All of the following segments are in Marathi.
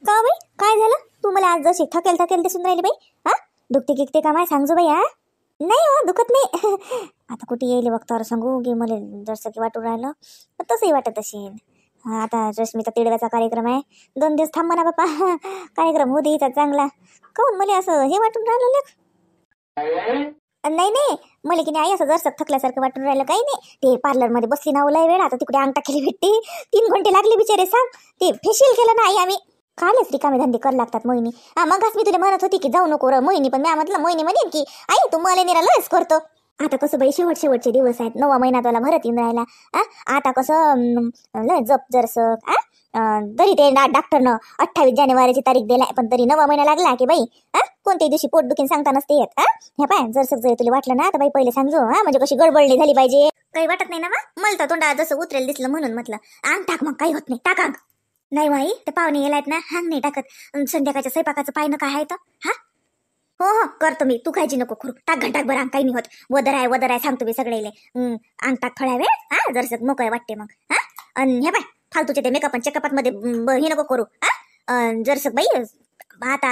का बाई काय झालं? तू मला आज जशी थकेल थकेल दिसून राहिली बाई. हा दुखते गिकते का माय सांगजो बाई. हा नाही हो दुखत नाही. आता कुठे येईल वक्तावर सांगू की मला जसं की वाटून राहिलं तसंही वाटत असेल. आता रश्मीचा तिडव्याचा कार्यक्रम आहे. 2 दिवस थांब म्हणा बापा. कार्यक्रम होऊ दे हिचा चांगला. काहून मला असं हे वाटून राहिलं लेक? नाही नाही मला की नाही असं जरसं थकल्यासारखं वाटून राहिलं. काही नाही ते पार्लरमध्ये बसली ना ओलाय वेळ. आता तिकडे अंग टाकली भेटते. 3 घंटे लागले बिचारे. सांग ते फेशियल केलं नाही आम्ही. कालच रिकामे धंदे कर लागतात मोहिनी. मगच मी तुला म्हणत होती की जाऊ नको मोहिनी. पण मी म्हटलं मोहिनी म्हणेन की आई तू मला निरा लस करतो. आता कसं बाई शेवटचे दिवस आहेत. 9वा महिना तुला भरत येऊन राहिला. आता कसं लय जप जरसं तरी ते डॉक्टरनं 28 जानेवारीची तारीख दिलाय. पण तरी 9वा महिना लागला की बाई कोणत्याही दिवशी पोट दुखीन सांगता नसते येत. हे पाय जरसं जर तुला वाटलं ना तर बाई पहिले सांगजो. म्हणजे कशी गडबडली झाली पाहिजे. काही वाटत नाही ना मला तर तोंडा जसं उतरेल दिसलं म्हणून म्हटलं अंग टाक. मग काही होत नाही टाक अंग. नाही माई ते पाहुणे गेलायत ना हांग नाही टाकत. संध्याकाळच्या स्वयंपाकाचं पायनं काय आहे तर हो हो करतो मी. तू खायची नको करू. टाक घंटाक बरं अंग काही नाही होत. वदर आहे सांगतो मी सगळेले. अंग टाक थोड्या वेळ जरसं मोकळे वाटते मग. आणि हे बाय फालतूचे ते मेकअप चेकअपात मध्ये हे नको करू. जरसं बाई आता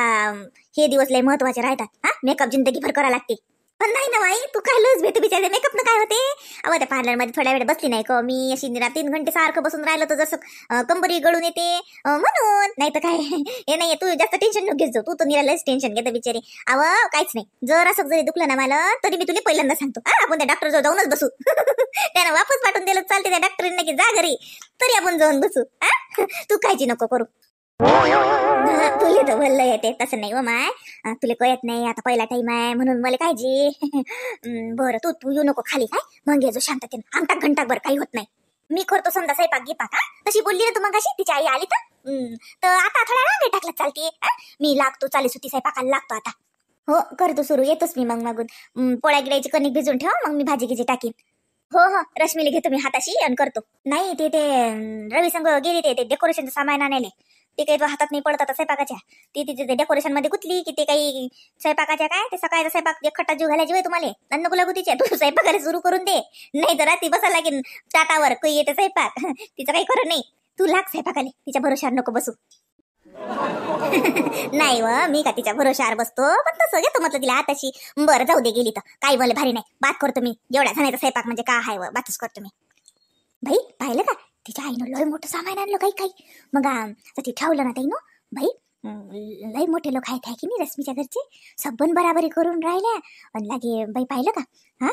हे दिवस लय महत्वाचे राहतात. मेकअप जिंदगीभर करा लागते. पण नाही ना बाई तू काय लस भेटू बिचारे मेकअप न काय होते. अहो त्या पार्लर मध्ये थोड्या वेळ बसली नाही का मी अशी 3 घंटे सारखं बसून राहिलं तर जसं कंबरी गळून येते म्हणून. नाही तर काय हे नाही तू जास्त टेन्शन नको घेतो. तू तर निरालच टेन्शन घेते बिचारी. अव काहीच नाही. जर असं जरी दुखलं ना मला तरी मी तुला पहिल्यांदा सांगतो आपण त्या डॉक्टर जवळ जाऊनच बसू. त्यानं वापस पाठवून दिलं चालते त्या डॉक्टरींना की जा घरी. तरी आपण जाऊन बसू. तू काळजी नको करू. तुला तर भल्लं येते तसं नाही व माय. तुला कळत नाही आता पहिला टाइम आहे म्हणून मला काळजी. बरं तू येऊ नको खाली काय मग येजो शांततेनं. आमटा घंटा बरं काही होत नाही. मी करतो समजा स्वयंपाक गिपाक. तशी बोलली ना तू मग अशी तिची आई आली तर आता थोड्या वेळ टाकलं चालते. मी लागतो चाली सुट्टी स्वयंपाकाला लागतो आता. हो करतो सुरू. येतोच मी मग मागून. पोळ्या गिळायची कणिक भिजून ठेव मग मी भाजी गिजी टाकीन. हो हो रश्मीला घेतो मी हाताशी आणि करतो. नाही ते रवी संघ गेली ते डेकोरेशनचं सामान आणायला. ते काही हातात नाही पडत आता स्वयंपाकाच्या. ती तिथे डेकोरेशन मध्ये गुतली की ते काही स्वयंपाकाच्या काय ते सकाळचा स्वयंपाक खट्टा जीव घालायची होय तुम्हाला. नको लागू तिच्या. तू स्वयंपाकाला सुरू करून दे. नाही तर रात्री बसायला लागेल ताटावर काही येते स्वयंपाक. तिचं काही खरं नाही. तू लाग स्वयंपाकाले. तिच्या भरोशावर नको बसू. नाही व मी का तिच्या भरोशावर बसतो. पण तसं घेतो म्हटलं तिला आताशी. बरं जाऊ दे गेली तर काही मला भारी नाही. बात करतो मी. एवढ्या जणांचा स्वयंपाक म्हणजे काय आहे व बातच करतो मी. भाई पाहिलं का तिच्या आईनं लय मोठं सामान आणलं काही. मग ते ठेवलं ना ताईनं भाई. लय मोठे लोक आहेत की नाही रश्मीच्या घरचे. सबन बराबरी करून राहिल्या. आणि लागे बाई पाहिलं का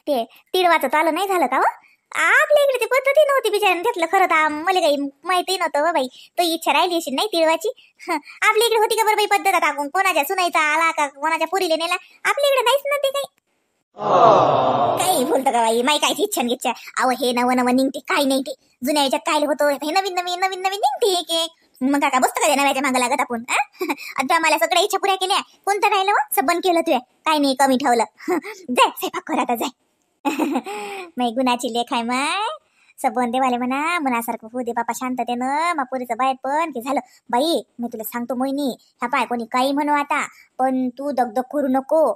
ते तिळवाचं तालं नाही झालं का व. आपल्या इकडे ती पद्धती नव्हती बिचाऱ्यानं घेतलं. खरं तर मला काही माहिती नव्हतं बाई. तो इच्छा राहिली अशी नाही तिळवाची. आपल्या इकडे होती का बरं बाई पद्धत. आता कोणाच्या सुनायचा आला का कोणाच्या पुरीले नेला. आपल्या इकडे नाहीच ना ते काही. काही बोलतं का बाई माई कायची इच्छा निच्छा. अहो हे नवं निघते काही नाही. ते जुन्या याच्यात काय होतं हे नवीन निघते की. मग काका बसतं का नव्याच्या मागं लागत आपण. आता मला सगळ्या इच्छा पुऱ्या केल्या. कोणतं राहिलं व सबन केलं तुया. काही नाही कमी ठेवलं. जाय स्वयंपाक कर आता जाय. माई गुणाची लेख आहे माय. सबन देवाले म्हणा मनासारखं होऊ दे बापा शांततेनं. मा पोरीचं बाहेर पण की झालं. बाई मी तुला सांगतो मोहिनी ह्या पाय कोणी काही म्हणू आता पण तू दगदग करू नको.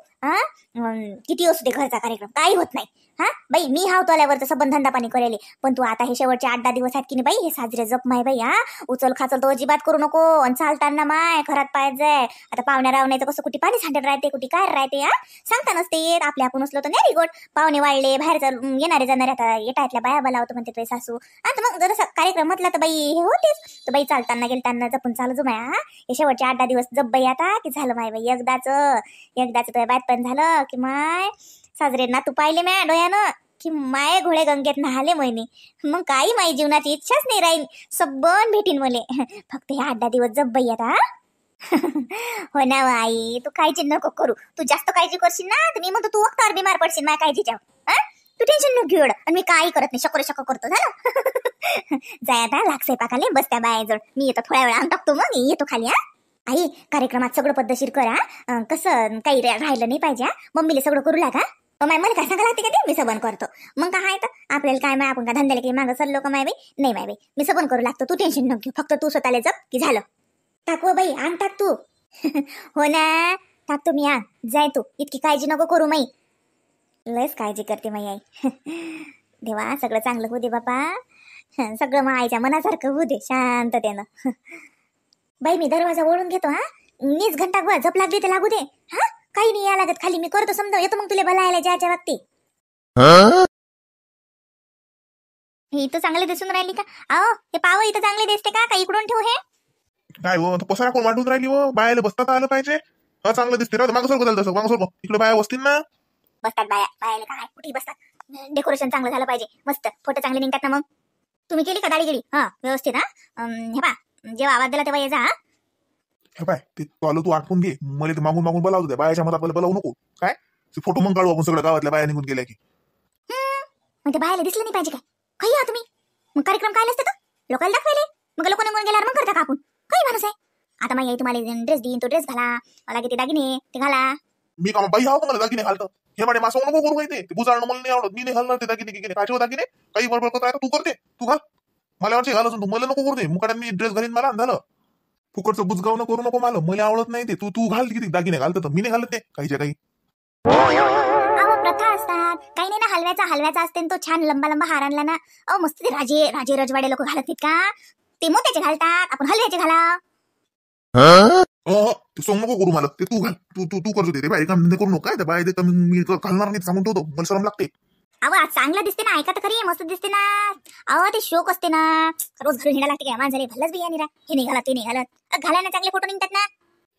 किती असू दे घरचा कार्यक्रम काही होत नाही. बाई मी हाव तोल्यावरचं सबंध धंदा पाणी करेल. पण तू आता हे शेवटचे 8-10 दिवस आहेत की नाही बाई हे साजरे जप माय बाई. उचल खाचल तो अजिबात करू नको. आणि चालताना माय घरात पाय जाय. आता पाहुण्या रावण्याचं कसं कुठे पाणी सांडत राहते कुठे काय राहते. सांगता नसते येत. आपल्या आपण उचलो तर नाही गोड. पाहुणे वाढले बाहेर येणारे जाणारे आता येटायतल्या बाया बोलावतो म्हणते तुझे सासू. आता मग जर कार्यक्रम म्हटला तर बाई हे होतेच. तर बाई चालताना गेलताना जपून चालू जो माया. हे शेवटचे 8-10 दिवस जप बाई आता की झालं माय बाई. एकदाच तुझ्या बात पण झालं की माय साजरे ना तू पाहिले म्या डोळ्यानं की माय घोडे गंगेत नहाले महिने. मग काही माई जीवनाची इच्छाच नाही राहील. सबन भेटीन मले. फक्त हे 8-10 दिवस जप बाई आता. हो ना आई तू काळजी नको करू. तू जास्त काळजी करशील ना तर मी म्हणतो तू वक्तावर बिमार पडशील माझ्या काळजीच्या. तू टेन्शन नको घेऊ. आणि मी काही करत नाही. शको करतो झालं. जाय आता लाग स्वयंपाकाले बस त्या बायाजवळ. मी येतो थोड्या वेळा अंग टाकतो मग येतो खाली. आई कार्यक्रमात सगळं पद्धतशीर करा. कसं काही राहिलं नाही पाहिजे. मम्मीला सगळं करू लागा. माय मला काय सांगा लागते का ते मी सबन करतो. मग काय आहे तर आपल्याला काय माय आपण का धंद्याला काही मागं सरलो का माय बाई. नाही माय बाई मी सबन करू लागतो. तू टेन्शन नको घेऊ. फक्त तू स्वतःला जप की झालं. टाकू बाई अंग टाक तू. हो ना टाकतो मी अंग. जाय तू इतकी काळजी नको करू माई. लयच काळजी करते माई आई. देवा सगळं चांगलं होऊ दे बापा. सगळं मग आईच्या मनासारखं होऊ दे शांततेनं. बाई मी दरवाजा ओढून घेतो. हा, नीच घंटा झप लागली ते लागू दे. हा, काही नाही या लागत खाली, मी करतो समजा, येतो मग तुला बोलायला ज्याच्या वक्ती. हे इथं चांगले दिसून राहिली का? अहो हे पाव इथं चांगले दिसते का? काही इकडून ठेवू हे? काय हो पसारा कोण वाटून राहिली हो? बायाला बसता आलं पाहिजे. चांगलं दिसते राहतं मागं सरकं झालं तसं मागं सरकं. इकडे बाया बसतील ना. बसतात बाया, बायाला काय कुठे बसतात. डेकोरेशन चांगलं झालं पाहिजे, मस्त फोटो चांगले निघतात ना. मग तुम्ही केली का दाढी गेली? हा व्यवस्थित. हा हे पा, जेव्हा आवाज दिला तेव्हा ये जा. हे पाय ते आलो तू आठवून घे. मला ते मागून मागून बोलावतो. बायाच्या मधात मला बोलावू नको. काय फोटो मग काढू आपण सगळ्या गावातल्या बाया निघून गेल्या की. मग ते बायाला दिसलं नाही पाहिजे काय? काही या तुम्ही मग कार्यक्रम काय नसतं तर लोकांना दाखवायले. मग लोक निघून गेल्यावर मग करता का आपण? काही माणूस आहे आता. माई तुम्हाला ड्रेस देईन, तो ड्रेस घाला. मला किती दागिने ते घाला. मी का बाई आहो मला दागिने घालतं? हे म्हणे मासं नको करू माहिती. ते बुजारणं मला नाही आवडत. मी नाही घालणार ते दागिने गिगिने. काचे दागिने काही बरोबर करता तू करते. तू घाल मला वाटते घाल असून तू मला नको करू दे. मुकाट्यात मी ड्रेस घालीन मला झालं. फुकटचं बुजगावणं करू नको मला आवडत नाही ते. तू घाल किती दागिने घालतं तर मी नाही घालत ते काहीच्या काही. प्रथा असतात काही नाही ना. हलव्याचा असते तो छान लंबा लंबा हार आणला ना. मस्त ते राजे रजवाडे लोक घालत नाहीत का? ते मोत्याचे घालतात, आपण हलव्याचे घाला. तू सांग नको करू मला ते. तू घाल तू करतो ते बाई काम करू नको. काय ते बाई ते मी घालणार नाही सांगून ठेवतो. मला शरम लागते. अहो चांगलं दिसते ना, ऐका तर खरी मस्त दिसते ना. अहो ते शोक असते ना. रोज घरून हिंडा लागते काय माणसाले? भल्लच बिया निरा हे नाही घालत ते नाही घालत. घालायला चांगले फोटो निघतात ना.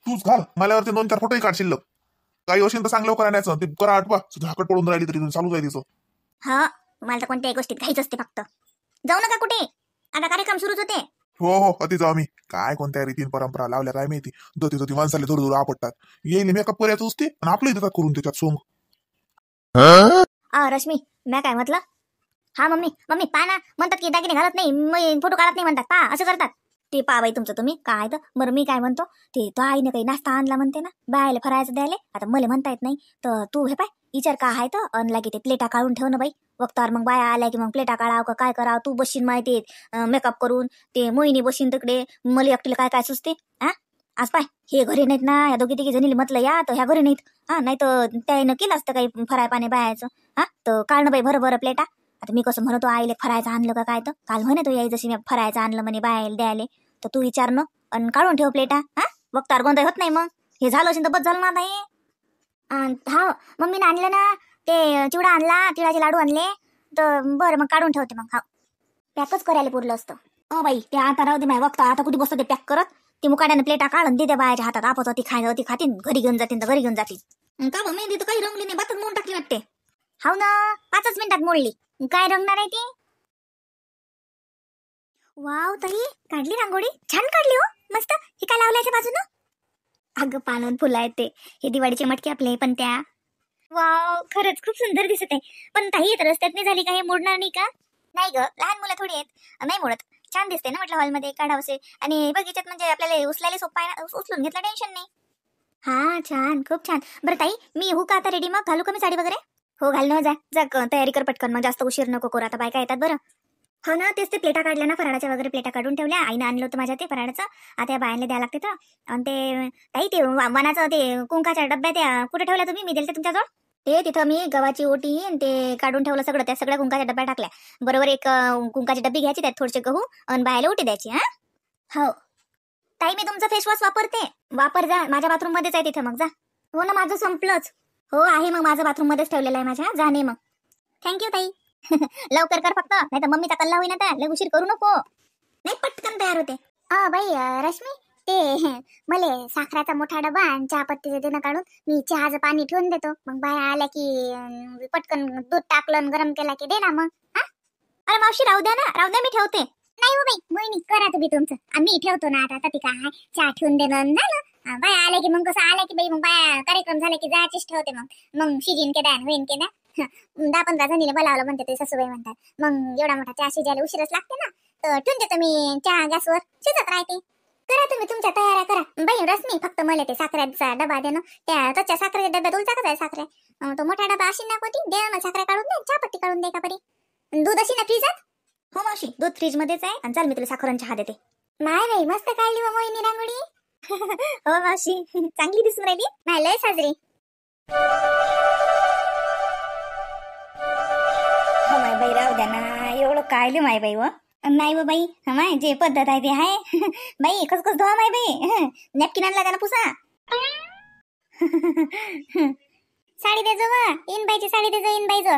तूच घाल मला 2-4 फोटोही काढशील. काही असेल तर चांगलं करायचं ते करा. आठवा झाकट पडून राहिली तरी चालू जाईल तिचं. हा मला तर कोणत्याही गोष्टीत घाईच असते. फक्त जाऊ नका कुठे, आता कार्यक्रम सुरूच होते. हो अति जाऊ आम्ही. काय कोणत्या रीतीन परंपरा लावल्या काय माहिती. दोती माणसाला दूर आपटतात. येईल मेकअप करायचं असते आणि आपलं देतात करून त्याच्यात सोंग. रश्मी मी काय म्हटलं? हा मम्मी पा ना, म्हणतात की दागिने घालत नाही, फोटो काढत नाही म्हणतात. पा असं करतात ते. पा बाई तुमचं तुम्ही काय तर. बरं मी काय म्हणतो ते, तो आईने काही नाश्ता आणला म्हणते ना बायला फरायचं द्यायला. आता मला म्हणता येत नाही तर तू हे पाय विचार का आहे तर अनला की ते प्लेटा काढून ठेव ना बाई. वक्तावर मग बाया आल्या की मग प्लेटा काढाव का काय करावं. तू बसशील माहिती मेकअप करून. ते मोहिनी बसशील तिकडे. मला एकटीला काय काय सुचते. आज पाय हे घरी नाहीत ना. या दोघी तिघी जणीला म्हटलं या तर ह्या घरी नाहीत. नाही तर त्यानं केलं असतं काही फराय पाणी बायाचं. तर काढणं बाई बरं प्लेटा. आता मी कसं म्हणतो आईले फरायचं आणलं का काय तर काल म्हणे तो याई जशी मी फरायचं आणलं म्हणे बायाला द्यायले. तर तू विचार न आणि काढून ठेव प्लेटा. वक्तावर गोंधळ होत नाही मग. हे झालं असेल तर बस झालं ना आता हे. हा मम्मीने आणलं ना ते चिवडा आणला, तिळाचे लाडू आणले. तर बरं मग काढून ठेवते मग. हा पॅकच करायला पुरलं असतं. बाई ते आता राहू दे माय. वक्ता आता कुठे बसतो ते पॅक करत. ते मुकाड्याने प्लेटा काढून देते बायाच्या हातात. आपच ती खातीन घरी घेऊन जातील तर घरी घेऊन जातील. का बा मेहंदी तर काही रंगली नाही, बातच मोडून टाकली वाटते. हाव ना 5 मिनिटात मोडली. काय रंगणार आहे ती? वाव ताई काढली रांगोळी छान काढली हो, मस्त. हे काय लावल्याच्या बाजूनं? अगं पानवून फुलं आहेत ते. हे दिवाळीचे मटके आपले पण त्या. वाव खरंच खूप सुंदर दिसत आहे. पण ताई रस्त्यात नाही झाली का? हे मोडणार नाही का? नाही ग लहान मुलं थोडी आहेत, नाही मोडत. छान दिसते ना म्हटलं हॉलमध्ये काढावसे. आणि बगीच्यात म्हणजे आपल्याला उचलायला सोपं आहे ना. उचलून घेतलं टेन्शन नाही. हा छान खूप छान. बरं ताई मी हो का आता रेडी? मग घालू का मी साडी वगैरे? हो घाल ना. जा तयारी कर पटकन. मग जास्त उशीर नको करू. आता बायका येतात बरं. हो ना तेच ते प्लेटा काढल्या ना फराळाच्या वगैरे. प्लेटा काढून ठेवल्या आईनं आणलं होतं माझ्या ते फराळाचं. आता या बायांना द्यायला लागते तर. आणि ते ताई ते वनाचं ते कुंकाच्या डब्या त्या कुठे ठेवल्या तुम्ही? मी दिलते तुमच्याजवळ. ते तिथं मी गव्हाची ओटी आणि ते काढून ठेवलं सगळं. त्या सगळ्या कुंकाच्या डब्या टाकल्या. बरोबर एक कुंकाची डब्बी घ्यायची, त्यात थोडेसे गहू आणि बायला ओटी द्यायची. हो ताई मी तुमचा फेसवॉश वापरते. वापर जा, माझ्या बाथरूम मध्येच आहे तिथं. मग जा. हो ना माझं संपलंच. हो आहे मग माझं बाथरूम मध्येच ठेवलेलं आहे माझ्या. जाणे मग. थँक्यू ताई. लवकर कर फक्त, नाही तर मम्मीचा कल्ला होईना. त्या लय उशीर करू नको. नाही पटकन तयार होते. बाई रश्मी ते मले साखराचा मोठा डबा आणि चहा पत्तीचं देणं काढून. मी चहाचं पाणी ठेवून देतो. मग बाया आल्या की पटकन दूध टाकलं गरम केला की दे ना मग. अरे मावशी राहू द्या ना, मी ठेवते. नाही हो बाई मोहिनी करा तुम्ही तुमचं, आम्ही ठेवतो ना. आता ती काय चहा ठेवून देणं झालं. बाया आल्या की मग कसं आल्या की बाई मग बाया कार्यक्रम झाला की जायचीच ठेवते. मग शिजीन के दान होईन के 10-15 जणीला बोलावलं म्हणते ते सासूबाई म्हणतात. मग एवढा मोठा चहा शिजायला उशीरच लागते ना. तर ठेवून देतो मी चहा गॅसवर, शिजत राहते. करा तुम्ही तुमच्या तयाऱ्या करा. बाई रश्मी फक्त मला ते साखरेचा डबा दे ना. त्या तच्या साखरेच्या डब्यात उलचा कसा आहे साखरे. तो मोठा डबा अशी ना कोटी दे ना. साखरे काढून दे, चहा पत्ती काढून दे का बरी. दूध अशी ना फ्रीजात? हो मावशी दूध फ्रीज मध्येच आहे. आणि चल मी तुला साखर चहा देते. नाही बाई मस्त काढली व मोहिनी रांगोळी. हो मावशी चांगली दिसून राहिली. नाही लय साजरी. हो माय बाई राहू द्या ना. एवढं कायले माय बाई व नाही व बाई, माय जे पद्धत आहे ते आहे. बाई कस धुवा माय बाई, नॅपकिन आणला का ना पुसा. साडी दे जो, इन बाईची साडी दे जो, इन बाई जो.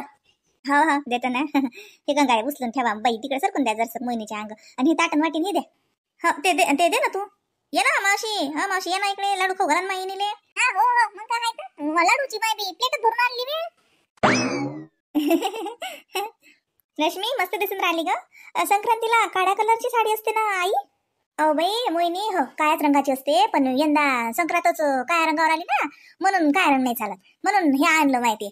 हो हो देतो ना. हे गंगाय उचलून ठेवा बाई, तिकडे सरकून द्या जर मोहिनीच्या अंग. आणि हे ताटण वाटी नाही दे. हो ते दे ना तू. ये ना मावशी, हा मावशी ये ना इकडे, लाडू खाऊ घाला ना माईनीले. हा हो हो, मग काय तर लाडूची बाई बी प्लेट भरून आणली रे. रश्मी मस्त दिसून राहिली ग. संक्रांतीला काळ्या कलरची साडी असते ना आई. अहो बाई मोहिनी, हो काळ्याच रंगाची असते, पण यंदा संक्रांतच काळ्या रंगावर आली ना, म्हणून काळा रंग नाही चालत, म्हणून हे आणलं माहिती.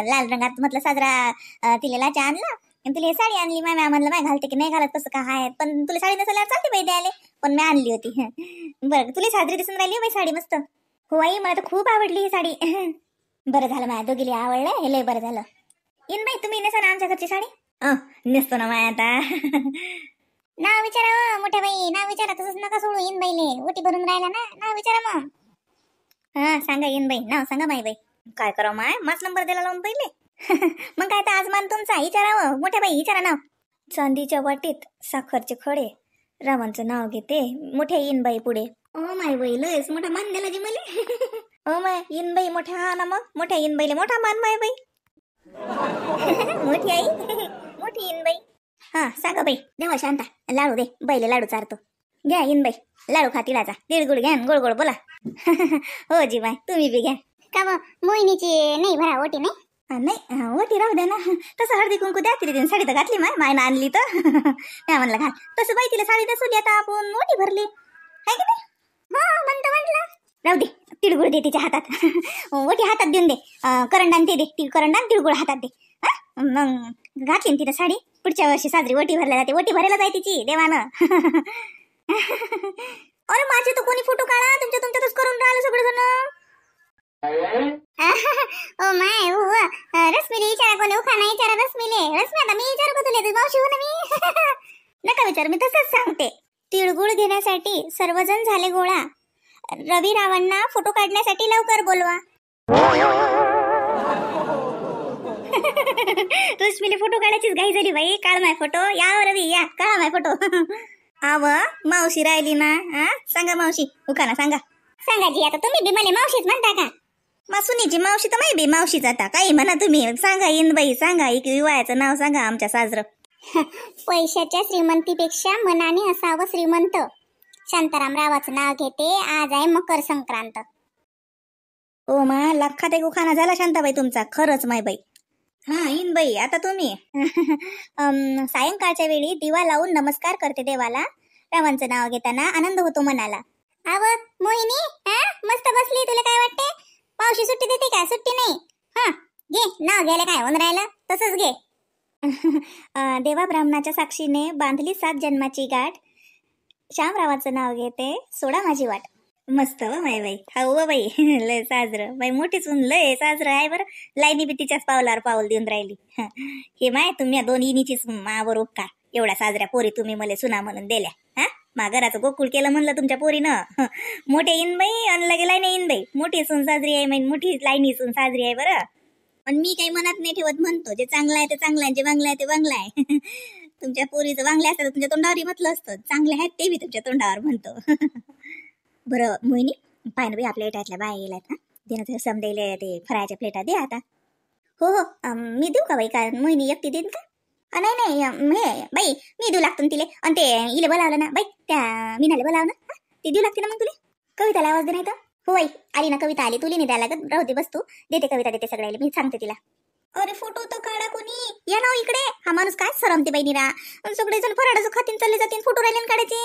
लाल रंगात म्हटलं साजरा तिला लाचा आणला, आणि तिला साडी आणली. माय म्हणलं माय घालते की नाही घालत कसं काय आहे, पण तुला साडी नसल्यावर चालते बाई द्यायला, पण मी आणली होती. बरं तुला साजरी दिसून राहिली बाई साडी मस्त. हो आई मला तर खूप आवडली ही साडी. बरं झालं माझ्या दोघीला आवडलं, हे लय बरं झालं. येईन बाई तुम्ही नेसा ना आमच्या घरची साडी. नेसतो ना माय आता. नाव विचारा मोठ्या बाई, नाव विचारा, तसंच नका सोडू. येईन बाईले ओटी भरून राहिला ना, नाव विचारा मग. हा सांगा येईन बाई, नाव सांगा माय बाई. काय करा माय, माच नंबर दिला लावून पहिले. मग काय तर आज मान तुमचा विचारावं. मोठ्या बाई विचारा नाव. चांदीच्या वाटीत साखरचे खडे, रावांचं नाव घेते मोठ्या येईन बाई पुढे. ओ माय बाई लयच मोठा मान दिला जी मला. ओ माय येईन बाई मोठ्या, हा ना मग मोठ्या येईन बाईले मोठा मान माय बाई. मोठी आई, मोठी येईन बाई. हा सांगा बाई. देवा शांता लाडू दे, बैले लाडू चारतो. घ्या येईन बाई लाडू खा तिळाचा, तिळगुळ घ्या गोड गोड बोला. हो जी बाय तुम्ही बी घ्या. का मोहिनीची नाही भरा ओटी नाही. नाही ओटी राहू द्या ना, तसं हळदी कुंकू द्या तिने. साडी तर घातली मायनं आणली तर. काय म्हणलं घाल तसं बाई, तिला साडी नेसवली आता आपण, ओटी भरली आहे की नाही. हो म्हणतो म्हटलं राहू दे, तिळगुळ दे तिच्या हातात. ओटी हातात देऊन दे, करंडान ते दे, करंडान तिळगुळ हातात दे. मग घातली तिने साडी, पुढच्या वर्षी साजरी ओटी भरल्या जाते. ओटी भरायला जाय तिची देवानं. अरे माझे तर कोणी फोटो काढा, तुमच्यातच करून राहिलं सगळं जण. ओ माय हो, रश्मीले विचारा, कोणी उखाणा विचारा रश्मीले. रश्मी आता मी विचारू का तुला, मावशी हो ना मी. नका विचार, मी तसंच सांगते. तिळगुळ घेण्यासाठी सर्वजण झाले गोळा, रवी रावांना फोटो काढण्यासाठी लवकर बोलवा. रश्मीले फोटो काढायचीच घाई झाली बाई. काढ माय फोटो, या रवी या, काढा माय फोटो. आव मावशी राहिली ना, सांगा मावशी उखाणा सांगा. सांगा जी, आता तुम्ही बी मला मावशीच म्हणता का. मासुनीची मावशी तर बी मावशीच, आता काही म्हणा तुम्ही. सांगा येईन बाई सांगा, एक विवाहाचं नाव सांगा आमच्या साजरं. पैशाच्या श्रीमंतीपेक्षा मनाने असावं श्रीमंत. शांताराम रावाचं नाव घेते, आज आहे मकर संक्रांत. ओ मा लाखात एक उखाणा झाला शांताबाई तुमचा, खरंच माय बाई. हा येईन बाई आता तुम्ही. सायंकाळच्या वेळी दिवा लावून नमस्कार करते देवाला, रावांचं नाव घेताना आनंद होतो मनाला. आव मोहिनी, मस्त बसली, तुला काय वाटते. मावशी सुट्टी देते का. सुट्टी नाही. हा घे, नाव घ्यायला काय होऊन राहिलं, तसंच घे. देवा ब्राह्मणाच्या साक्षीने बांधली 7 जन्माची गाठ, श्यामरावाचं नाव घेते, सोडा माझी वाट. मस्त व माय बाई. हो बाई लय साजरं बाई, मोठीच लय साजरं आहे बरं. लाईनी बी तिच्याच पावलावर पाऊल देऊन राहिली. हे माय तुम्ही 2 इनीचीच मावर उपकार. एवढ्या साजऱ्या पोरी तुम्ही मला सुना म्हणून दिल्या. मा घराचं गोकुळ केलं म्हणलं तुमच्या पोरीनं. मोठे येईन बाई आणि लगे लाईन येईन बाई. मोठी सून साजरी आहे, मोठी लाईनी सून साजरी आहे बरं. पण मी काही मनात नाही ठेवत, म्हणतो जे चांगलं आहे ते चांगलं आहे, जे वांगलं आहे ते वांगलं आहे. तुमच्या पोरीचं वांगले असतं तुमच्या तोंडावर म्हटलं असतं, चांगले आहेत ते बी तुमच्या तोंडावर म्हणतो. बरं मोहिनी पाय ना बाई, आपल्या इटातल्या बाया गेल्यात ना, देणं समजायला ते फराळच्या प्लेटा दे आता. हो हो मी देऊ का बाई, का मोहिनी एकटी देईन का. नाही हे बाई मी देऊ लागतो तिले. आणि ते इले बोलावलं ना बाई, त्या मीनाले बोलावं ना, ते देऊ लागते ना मग तुले. कविताला आवाज दे नाही तर. हो बाई आली ना, कविता आली, तुला नाही द्यायला लागत, राहू दे बस तू. देते कविता देते सगळ्याला, मी सांगते तिला. अरे फोटो तर काढा कोणी, या ना इकडे. हा माणूस काय सरमते बाई निरा, सगळे जण फराळाचं खातीन चालले जातील, फोटो राहिले काढायचे.